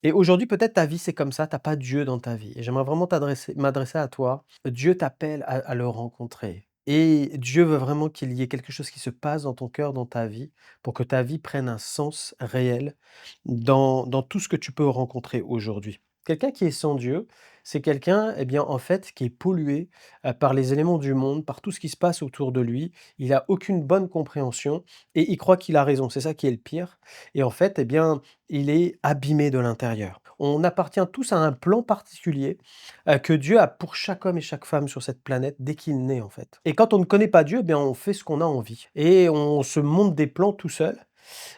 Et aujourd'hui, peut-être ta vie, c'est comme ça, tu as pas Dieu dans ta vie et j'aimerais vraiment m'adresser à toi. Dieu t'appelle à le rencontrer et Dieu veut vraiment qu'il y ait quelque chose qui se passe dans ton cœur, dans ta vie, pour que ta vie prenne un sens réel dans tout ce que tu peux rencontrer aujourd'hui. Quelqu'un qui est sans Dieu, c'est quelqu'un, eh bien, en fait, qui est pollué, par les éléments du monde, par tout ce qui se passe autour de lui. Il a aucune bonne compréhension et il croit qu'il a raison. C'est ça qui est le pire et en fait, eh bien, il est abîmé de l'intérieur. On appartient tous à un plan particulier, que Dieu a pour chaque homme et chaque femme sur cette planète dès qu'il naît, en fait. Et quand on ne connaît pas Dieu, eh bien, on fait ce qu'on a envie et on se monte des plans tout seul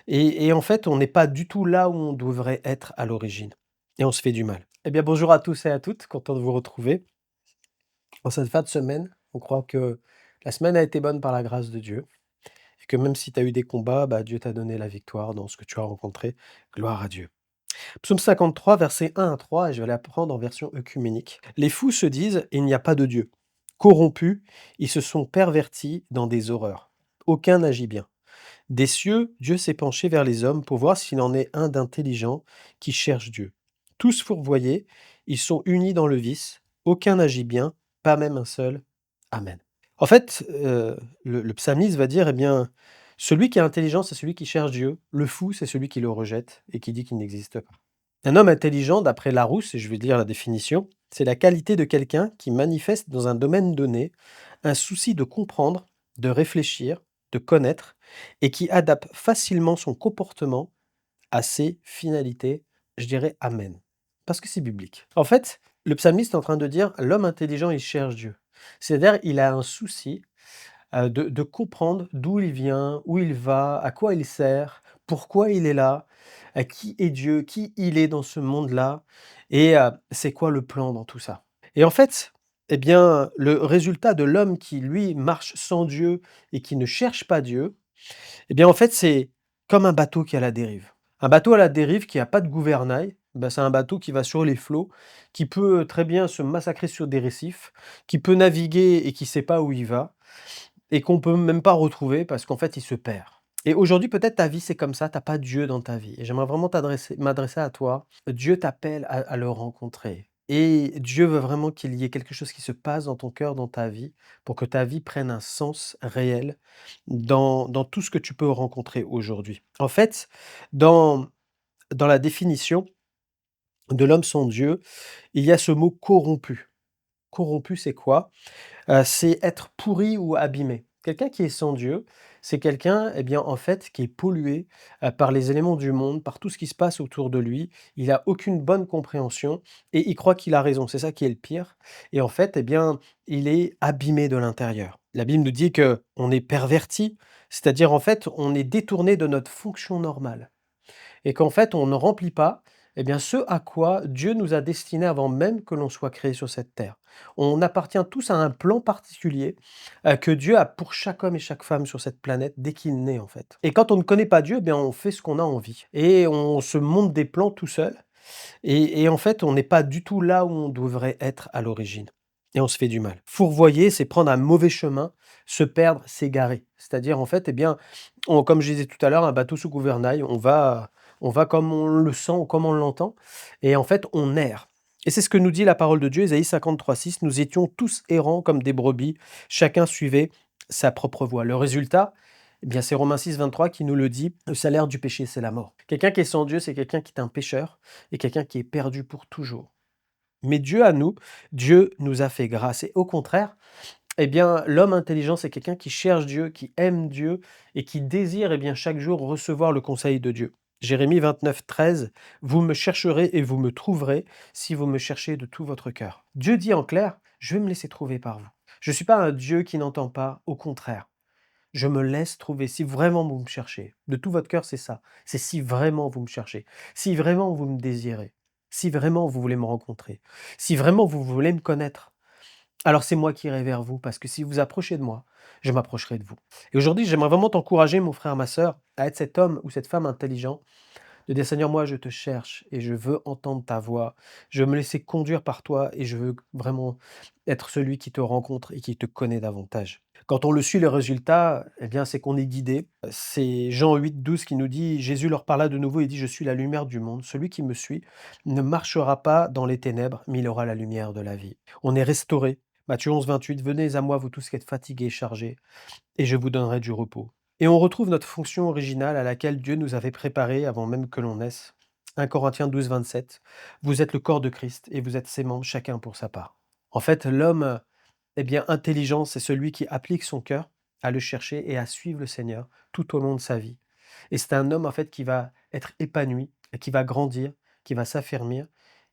et en fait, on n'est pas du tout là où on devrait être à l'origine et on se fait du mal. Eh bien, bonjour à tous et à toutes, content de vous retrouver. En cette fin de semaine, on croit que la semaine a été bonne par la grâce de Dieu et que même si tu as eu des combats, bah, Dieu t'a donné la victoire dans ce que tu as rencontré. Gloire à Dieu. Psaume 53, versets 1 à 3, et je vais la prendre en version œcuménique. Les fous se disent: il n'y a pas de Dieu. Corrompus, ils se sont pervertis dans des horreurs. Aucun n'agit bien. Des cieux, Dieu s'est penché vers les hommes pour voir s'il en est un d'intelligent qui cherche Dieu. Tous fourvoyés, ils sont unis dans le vice. Aucun n'agit bien, pas même un seul. Amen. En fait, le psalmiste va dire, eh bien, celui qui est intelligent, c'est celui qui cherche Dieu. Le fou, c'est celui qui le rejette et qui dit qu'il n'existe pas. Un homme intelligent, d'après Larousse, et je vais lire la définition, c'est la qualité de quelqu'un qui manifeste dans un domaine donné un souci de comprendre, de réfléchir, de connaître, et qui adapte facilement son comportement à ses finalités. Je dirais Amen. Parce que c'est biblique. En fait, le psalmiste est en train de dire, l'homme intelligent, il cherche Dieu. C'est-à-dire, il a un souci de comprendre d'où il vient, où il va, à quoi il sert, pourquoi il est là, qui est Dieu, qui il est dans ce monde-là et c'est quoi le plan dans tout ça. Et en fait, eh bien, le résultat de l'homme qui, lui, marche sans Dieu et qui ne cherche pas Dieu, eh bien, en fait, c'est comme un bateau qui est à la dérive. Un bateau à la dérive qui a pas de gouvernail, bah, c'est un bateau qui va sur les flots, qui peut très bien se massacrer sur des récifs, qui peut naviguer et qui sait pas où il va et qu'on peut même pas retrouver parce qu'en fait, il se perd. Et aujourd'hui, peut-être ta vie, c'est comme ça, tu as pas Dieu dans ta vie et j'aimerais vraiment m'adresser à toi. Dieu t'appelle à le rencontrer et Dieu veut vraiment qu'il y ait quelque chose qui se passe dans ton cœur, dans ta vie, pour que ta vie prenne un sens réel dans tout ce que tu peux rencontrer aujourd'hui. En fait, dans dans la définition de l'homme sans Dieu, il y a ce mot corrompu. Corrompu, c'est quoi? C'est être pourri ou abîmé. Quelqu'un qui est sans Dieu, c'est quelqu'un, eh bien, en fait, qui est pollué, par les éléments du monde, par tout ce qui se passe autour de lui. Il a aucune bonne compréhension et il croit qu'il a raison. C'est ça qui est le pire et en fait, eh bien, il est abîmé de l'intérieur. La Bible nous dit que on est perverti, c'est-à-dire, en fait, on est détourné de notre fonction normale et qu'en fait, on ne remplit pas, eh bien, ce à quoi Dieu nous a destinés avant même que l'on soit créé sur cette terre. On appartient tous à un plan particulier, que Dieu a pour chaque homme et chaque femme sur cette planète dès qu'il naît, en fait. Et quand on ne connaît pas Dieu, eh bien, on fait ce qu'on a envie et on se monte des plans tout seul et en fait, on n'est pas du tout là où on devrait être à l'origine et on se fait du mal. Fourvoyer, c'est prendre un mauvais chemin, se perdre, s'égarer. C'est-à-dire, en fait, eh bien, comme je disais tout à l'heure, un bateau sous gouvernail, on va comme on le sent ou comme on l'entend et en fait, on erre. Et c'est ce que nous dit la parole de Dieu, Ésaïe 53:6: «Nous étions tous errants comme des brebis, chacun suivait sa propre voie». Le résultat, eh bien, c'est Romains 6:23 qui nous le dit: «Le salaire du péché, c'est la mort». Quelqu'un qui est sans Dieu, c'est quelqu'un qui est un pécheur et quelqu'un qui est perdu pour toujours. Mais Dieu à nous, Dieu nous a fait grâce et au contraire, eh bien, l'homme intelligent, c'est quelqu'un qui cherche Dieu, qui aime Dieu et qui désire, eh bien, chaque jour recevoir le conseil de Dieu. Jérémie 29:13: «Vous me chercherez et vous me trouverez si vous me cherchez de tout votre cœur». Dieu dit en clair: «Je vais me laisser trouver par vous». Je ne suis pas un Dieu qui n'entend pas, au contraire. Je me laisse trouver si vraiment vous me cherchez. De tout votre cœur, c'est ça. C'est si vraiment vous me cherchez, si vraiment vous me désirez, si vraiment vous voulez me rencontrer, si vraiment vous voulez me connaître. Alors c'est moi qui irai vers vous parce que si vous approchez de moi, je m'approcherai de vous. Et aujourd'hui, j'aimerais vraiment t'encourager, mon frère, ma sœur, à être cet homme ou cette femme intelligent, de dire: Seigneur, moi je te cherche et je veux entendre ta voix. Je veux me laisser conduire par toi et je veux vraiment être celui qui te rencontre et qui te connaît davantage. Quand on le suit, le résultat, eh bien, c'est qu'on est guidé. C'est Jean 8, 12 qui nous dit: «Jésus leur parla de nouveau et dit: "Je suis la lumière du monde. Celui qui me suit ne marchera pas dans les ténèbres, mais il aura la lumière de la vie." On est restauré. Matthieu 11, 28: «Venez à moi, vous tous qui êtes fatigués et chargés, et je vous donnerai du repos." Et on retrouve notre fonction originale à laquelle Dieu nous avait préparés avant même que l'on naisse. 1 Corinthiens 12, 27: «Vous êtes le corps de Christ et vous êtes ses membres, chacun pour sa part." En fait, l'homme, eh bien, intelligent, c'est celui qui applique son cœur à le chercher et à suivre le Seigneur tout au long de sa vie. Et c'est un homme, en fait, qui va être épanoui, et qui va grandir, qui va s'affermir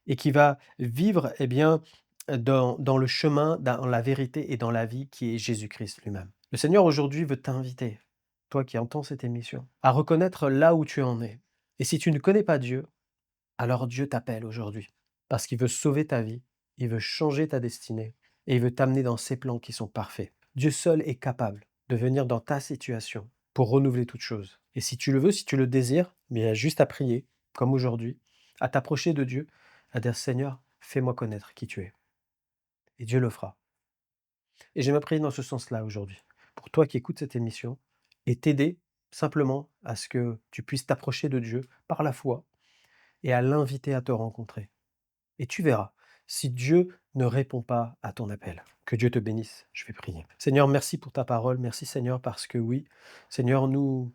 et qui va vivre, eh bien, dans le chemin, dans la vérité et dans la vie qui est Jésus-Christ lui-même. Le Seigneur aujourd'hui veut t'inviter, toi qui entends cette émission, à reconnaître là où tu en es. Et si tu ne connais pas Dieu, alors Dieu t'appelle aujourd'hui parce qu'il veut sauver ta vie, il veut changer ta destinée et il veut t'amener dans ses plans qui sont parfaits. Dieu seul est capable de venir dans ta situation pour renouveler toute chose. Et si tu le veux, si tu le désires, mais il y a juste à prier, comme aujourd'hui, à t'approcher de Dieu, à dire: Seigneur, fais-moi connaître qui tu es. Et Dieu le fera. Et j'aimerais prier dans ce sens-là aujourd'hui, pour toi qui écoutes cette émission, et t'aider simplement à ce que tu puisses t'approcher de Dieu par la foi et à l'inviter à te rencontrer. Et tu verras, si Dieu ne répond pas à ton appel. Que Dieu te bénisse. Je vais prier. Seigneur, merci pour ta parole. Merci Seigneur parce que oui, Seigneur, nous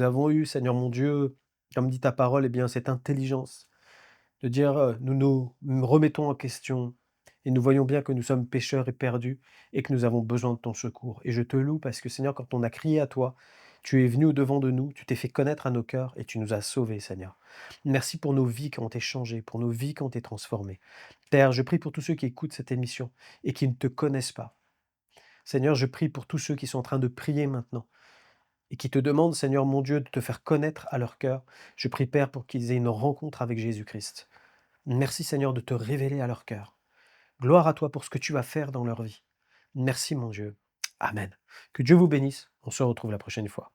avons eu, Seigneur mon Dieu, comme dit ta parole, eh bien, cette intelligence de dire, nous nous remettons en question et nous voyons bien que nous sommes pécheurs et perdus et que nous avons besoin de ton secours. Et je te loue parce que Seigneur, quand on a crié à toi, tu es venu au-devant de nous, tu t'es fait connaître à nos cœurs et tu nous as sauvés, Seigneur. Merci pour nos vies qui ont été changées, pour nos vies qui ont été transformées. Père, je prie pour tous ceux qui écoutent cette émission et qui ne te connaissent pas. Seigneur, je prie pour tous ceux qui sont en train de prier maintenant et qui te demandent, Seigneur mon Dieu, de te faire connaître à leur cœur. Je prie, Père, pour qu'ils aient une rencontre avec Jésus-Christ. Merci Seigneur de te révéler à leur cœur. Gloire à toi pour ce que tu vas faire dans leur vie. Merci mon Dieu. Amen. Que Dieu vous bénisse. On se retrouve la prochaine fois.